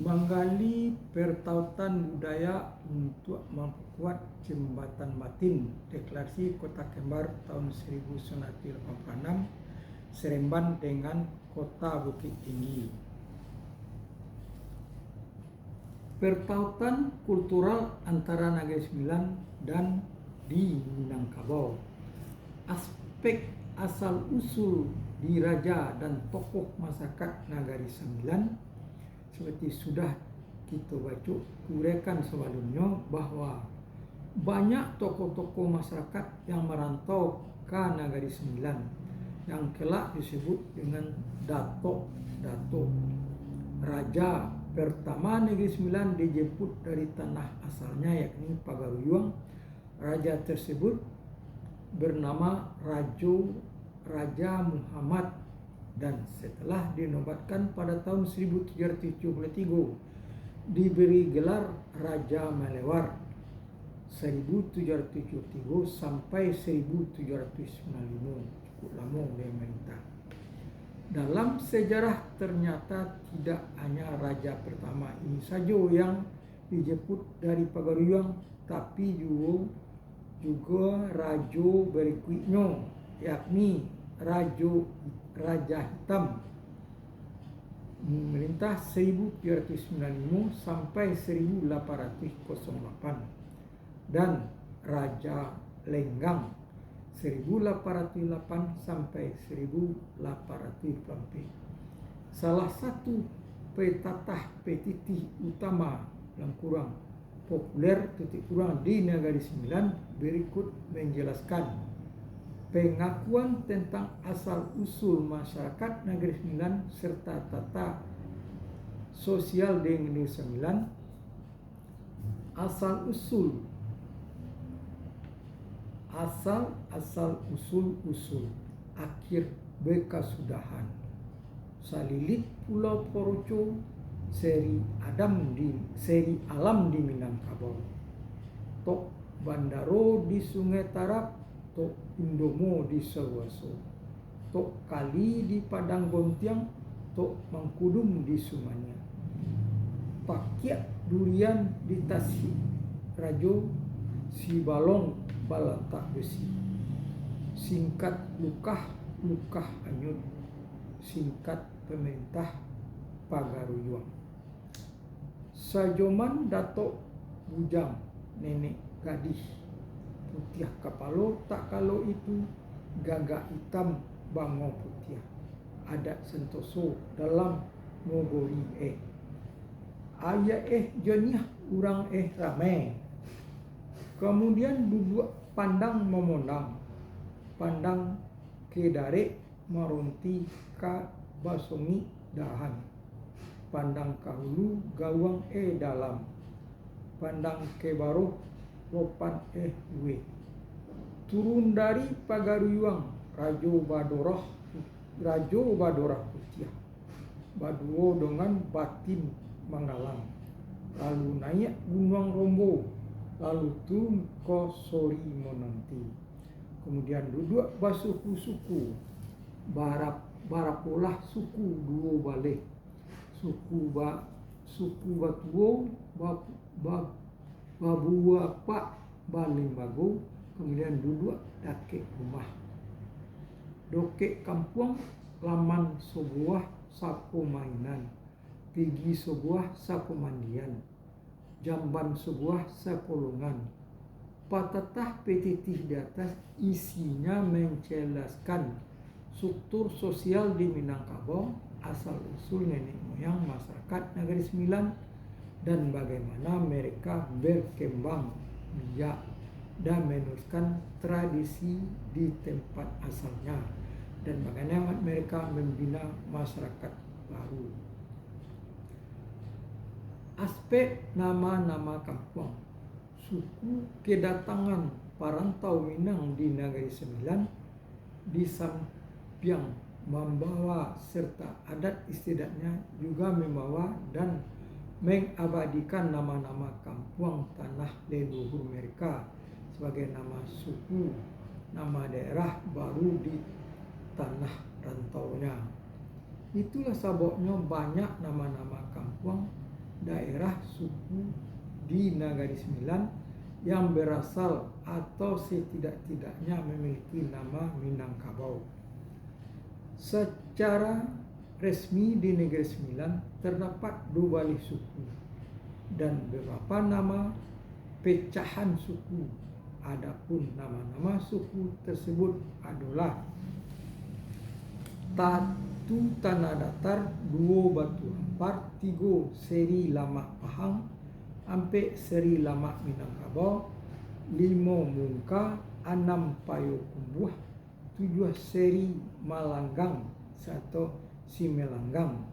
menggali pertautan budaya untuk memperkuat jembatan batin. Deklarasi Kota Kembar tahun 1986 seremban dengan Kota Bukit Tinggi. Pertautan kultural antara Negeri Sembilan dan di Minangkabau. Aspek asal-usul diraja dan tokoh masyarakat Negeri Sembilan seperti sudah kita baca uraikan sebelumnya bahwa banyak tokoh-tokoh masyarakat yang merantau ke Negeri Sembilan yang kelak disebut dengan Datuk. Raja pertama Negeri Sembilan dijemput dari tanah asalnya yakni Pagaruyung. Raja tersebut bernama Raja Muhammad dan setelah dinobatkan pada tahun 1773 diberi gelar Raja Melewar 1773 sampai 1795, cukup lama dia merintah. Dalam sejarah ternyata tidak hanya raja pertama ini saja yang dijemput dari Pagaruyung, tapi juga raja berikutnya yakni Raja Hitam memerintah 1795 sampai 1808 dan Raja Lenggang 1808 sampai 1818. Salah satu petatah petitih utama yang kurang populer di Negeri Sembilan berikut menjelaskan pengakuan tentang asal-usul masyarakat Negeri Sembilan serta tata sosial di Negeri Sembilan. Asal-usul akhir bekasudahan salilit Pulau Poroco seri alam di Minangkabau, tok bandaro di Sungai Tarap, tok Indomo di Sewaso, tok kali di Padang Gontiang, tok Mangkudum di Sumanya, pakiak durian di Tasik Rajo, si balong Balantak Besi, singkat lukah anyut, singkat pemerintah Pagaruyung. Sajoman Datuk Bujang nenek gadis putih kapalo tak kalau itu gagak hitam bango putih adat sentoso dalam ngogori ayah jeniah urang ramai. Kemudian duduk pandang memondang, pandang ke darek marunti ka basongi dahan, pandang kahulu gawang dalam, pandang ke baruh lopan we. Turun dari Pagaruyung Rajo Badorah putih, baduo dengan batin Manggalang, lalu naik Gunung Rombo, lalu turun ke Sori Monanti, kemudian duduk basuku barapolah suku duo balik, suku batuo babua pak baling bago, kemudian duduk dakek rumah dokek kampung laman sebuah sapu mainan, pergi sebuah sapu mandian, jamban sebuah sekolongan. Patatah petitih di atas isinya menjelaskan struktur sosial di Minangkabau, asal-usul nenek moyang masyarakat Negeri Sembilan, dan bagaimana mereka berkembang biak dan meneruskan tradisi di tempat asalnya, dan bagaimana mereka membina masyarakat baru. Aspek nama-nama kampung, suku kedatangan perantau Minang di Negeri Sembilan di samping membawa serta adat istiadatnya juga membawa dan mengabadikan nama-nama kampung tanah leluhur mereka sebagai nama suku, nama daerah baru di tanah rantaunya. Itulah sebabnya banyak nama-nama kampung daerah suku di Nagari Sembilan yang berasal atau setidak-tidaknya memiliki nama Minangkabau. Secara resmi di Negeri Sembilan terdapat 12 suku dan beberapa nama pecahan suku. Adapun nama-nama suku tersebut adalah Tatu Tanah Datar, 2 Batu Ampar, 3 Seri Lamak Pahang, 4 Seri Lamak Minangkabau, 5 Mungka, 6 Payo Kumbuh, 7 Seri Malanggang atau Simelanggang,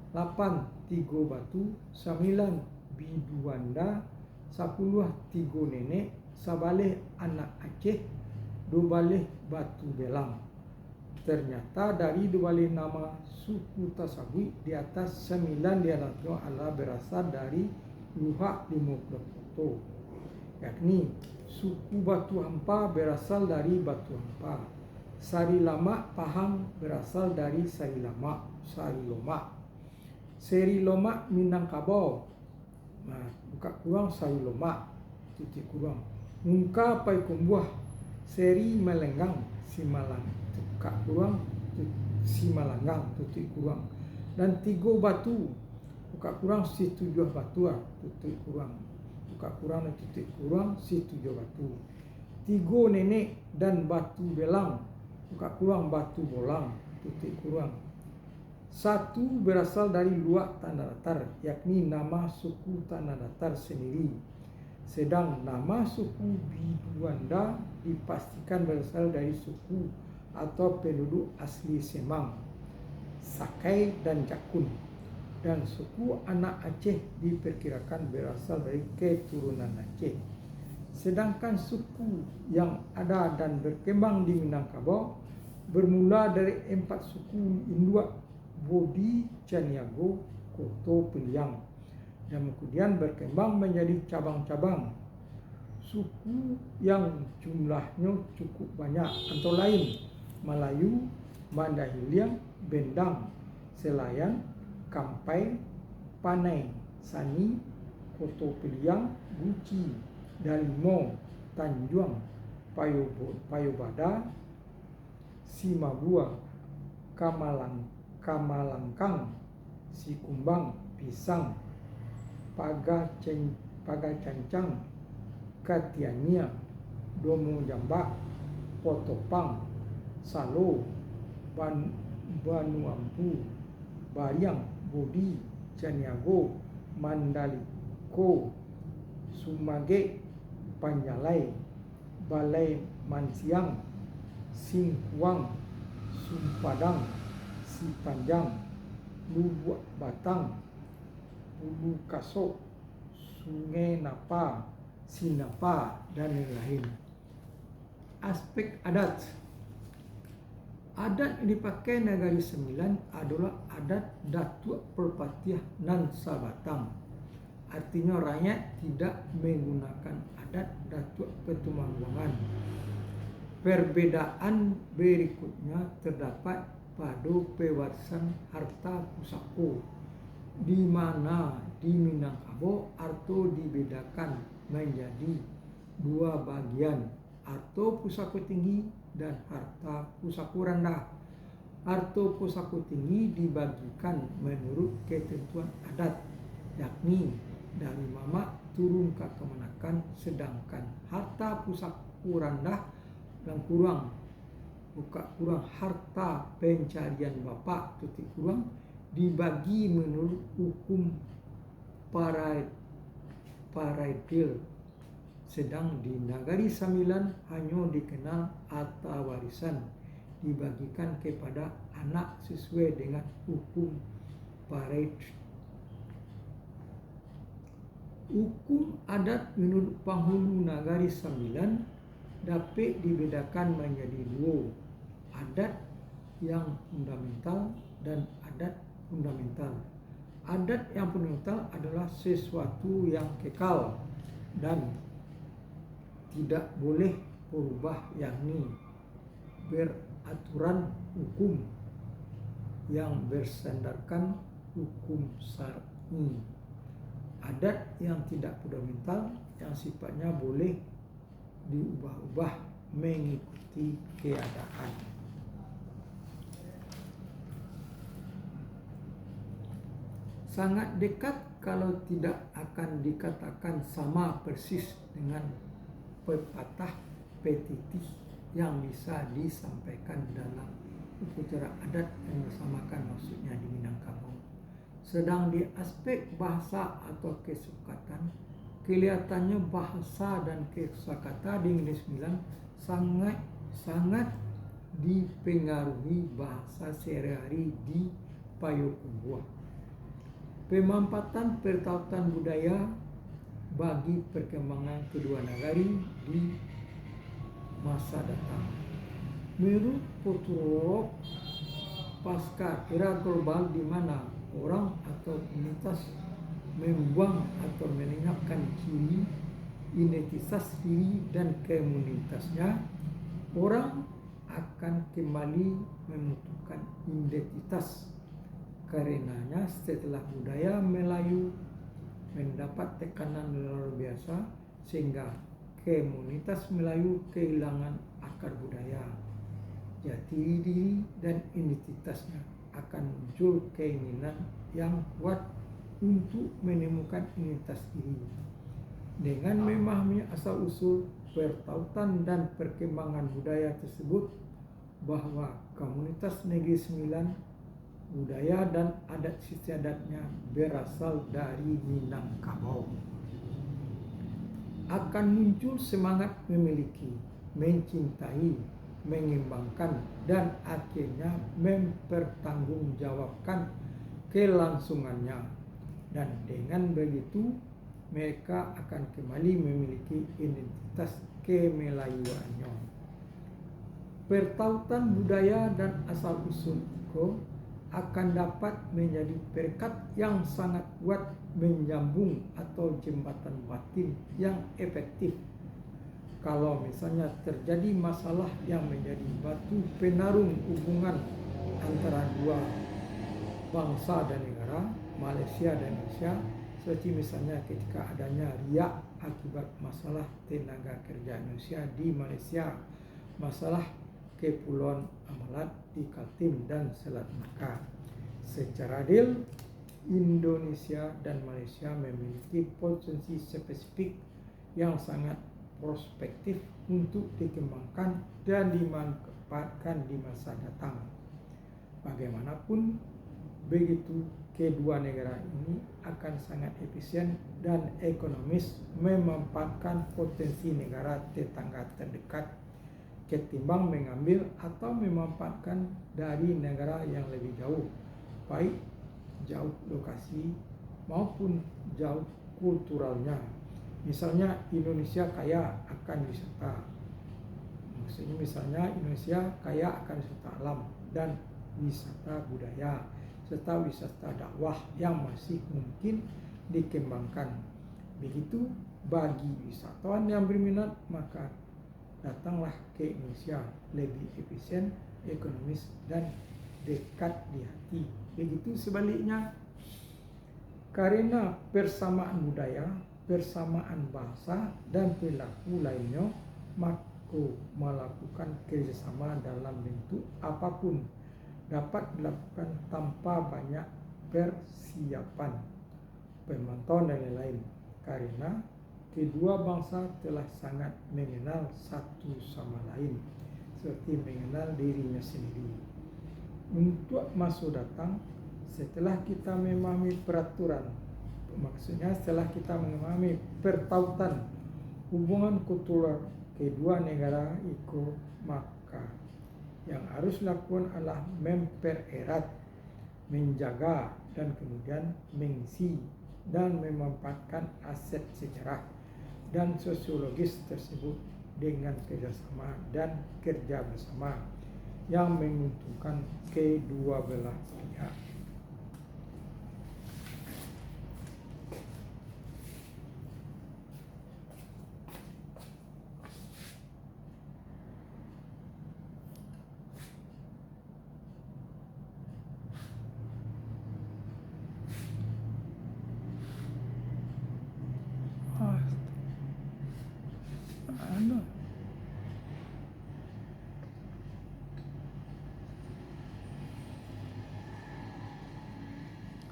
8 Tigo Batu, 9 Biduanda, 10 Tigo Nenek, 11 Anak Aceh, 12 Batu Belang. Ternyata dari 12 nama suku tersebut di atas 9 diantaranya adalah berasal dari Luhak 50 foto, yakni suku Batu Hampa berasal dari Batu Hampa, Sari Lamak Pahang berasal dari Sari Lamak, Sari Lomak, Seri Lomak Minangkabau, buka kurang Sari Lomak, titik kurang, Mungka Pai Kumbuh, Seri Melenggang, Simalang, buka kurang Simalanggang, titik kurang, dan 3 Batu, buka kurang si 7 batu, titik kurang, buka kurang dan titik kurang si 7 batu, 3 Nenek dan Batu Belang, buka kurang Batu Bolang, titik kurang. 1 berasal dari Luak Tanah Datar, yakni nama suku Tanah Datar sendiri. Sedang nama suku Biduanda dipastikan berasal dari suku atau penduduk asli Semang, Sakai dan Jakun. Dan suku Anak Aceh diperkirakan berasal dari keturunan Aceh. Sedangkan suku yang ada dan berkembang di Minangkabau bermula dari 4 suku Induak, Bodi, Caniago, Koto, Peliang, dan kemudian berkembang menjadi cabang-cabang suku yang jumlahnya cukup banyak, antara lain Melayu, Mandahiliang, Bendang, Selayan, Kampai, Panai, Sani, Koto Peliang, Guci, Dalimo, Tanjuang, Payobada, Simabua, Kamalangkang, Sikumbang, Pisang, Pagacancang, Katiania, Domo Jambak, Potopang, Salo, Banuampu, Bayang, Bodi, Caniago, Mandaliko, Sumage, Panjalai, Balai Mansiang, Singkuang, Sumpadang, Sipanjang, Lubuk Batang, Ulu Kasok, Sungai Napa, Sinapa, dan lain-lain. Aspek adat. Adat yang dipakai Nagari Sembilan adalah adat Datuk Perpatiah nan Sabatang. Artinya rakyat tidak menggunakan adat Datuk Ketumanggungan. Perbedaan berikutnya terdapat pada pewarisan harta pusaka, di mana di Minangkabau harta dibedakan menjadi 2 bagian, harta pusaka tinggi dan harta pusaka rendah. Harta pusaka tinggi dibagikan menurut ketentuan adat, yakni dari mamak turun ke kemenakan, sedangkan harta pusaka rendah dan kurang harta pencarian bapak titik kurang dibagi menurut hukum paradil. Sedang di Nagari Sembilan hanya dikenal harta warisan dibagikan kepada anak sesuai dengan hukum paradil. Hukum adat menurut penghulu Nagari Sembilan dapat dibedakan menjadi 2, adat yang fundamental dan adat fundamental. Adat yang fundamental adalah sesuatu yang kekal dan tidak boleh berubah, yakni beraturan hukum yang bersandarkan hukum syar'i. adat yang tidak fundamental yang sifatnya boleh diubah-ubah mengikuti keadaan. Sangat dekat kalau tidak akan dikatakan sama persis dengan pepatah petitif yang bisa disampaikan dalam upacara adat yang bersamakan maksudnya di Minangkabau. Sedang di aspek bahasa atau kesukatan, kelihatannya bahasa dan kesukatan di Negeri Sembilan sangat dipengaruhi bahasa sehari-hari di Payakumbuh. Pemampatan pertautan budaya bagi perkembangan kedua negari di masa datang. Menurut futurolog, pasca era global di mana orang atau komunitas membuang atau melenyapkan ciri identitas diri dan komunitasnya, orang akan kembali membutuhkan identitas. Karenanya setelah budaya Melayu mendapat tekanan luar biasa sehingga komunitas Melayu kehilangan akar budaya, jati diri dan identitasnya, akan muncul keinginan yang kuat untuk menemukan identitas diri. Dengan memahami asal-usul pertautan dan perkembangan budaya tersebut, bahwa komunitas Negeri Sembilan budaya dan adat istiadatnya berasal dari Minangkabau, akan muncul semangat memiliki, mencintai, mengembangkan, dan akhirnya mempertanggungjawabkan kelangsungannya. Dan dengan begitu mereka akan kembali memiliki identitas kemelayuannya. Pertautan budaya dan asal-usul akan dapat menjadi perekat yang sangat kuat menyambung atau jembatan batin yang efektif. Kalau misalnya terjadi masalah yang menjadi batu penarung hubungan antara dua bangsa dan negara, Malaysia dan Indonesia, seperti misalnya ketika adanya riak akibat masalah tenaga kerja Indonesia di Malaysia, masalah Kepulauan Amalat di Kaltim dan Selat Melaka. Secara adil, Indonesia dan Malaysia memiliki potensi spesifik yang sangat prospektif untuk dikembangkan dan dimanfaatkan di masa datang. Bagaimanapun begitu, kedua negara ini akan sangat efisien dan ekonomis memanfaatkan potensi negara tetangga terdekat ketimbang mengambil atau memanfaatkan dari negara yang lebih jauh, baik jauh lokasi maupun jauh kulturalnya. Misalnya Indonesia kaya akan wisata, maksudnya misalnya Indonesia kaya akan wisata alam dan wisata budaya serta wisata dakwah yang masih mungkin dikembangkan. Begitu bagi wisatawan yang berminat, maka datanglah ke Indonesia, lebih efisien, ekonomis, dan dekat di hati. Begitu sebaliknya, karena persamaan budaya, persamaan bahasa, dan perilaku lainnya, maka melakukan kerjasama dalam bentuk apapun dapat dilakukan tanpa banyak persiapan, pemantauan dan lain-lain, karena kedua bangsa telah sangat mengenal satu sama lain, seperti mengenal dirinya sendiri. Untuk masa datang, setelah kita memahami peraturan, maksudnya setelah kita memahami pertautan hubungan kultural kedua negara itu, maka yang harus dilakukan adalah mempererat, menjaga, dan kemudian mengisi dan memanfaatkan aset sejarah dan sosiologis tersebut dengan kerjasama dan kerja bersama yang menguntungkan kedua belah pihak. Ano?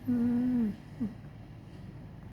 Hmm.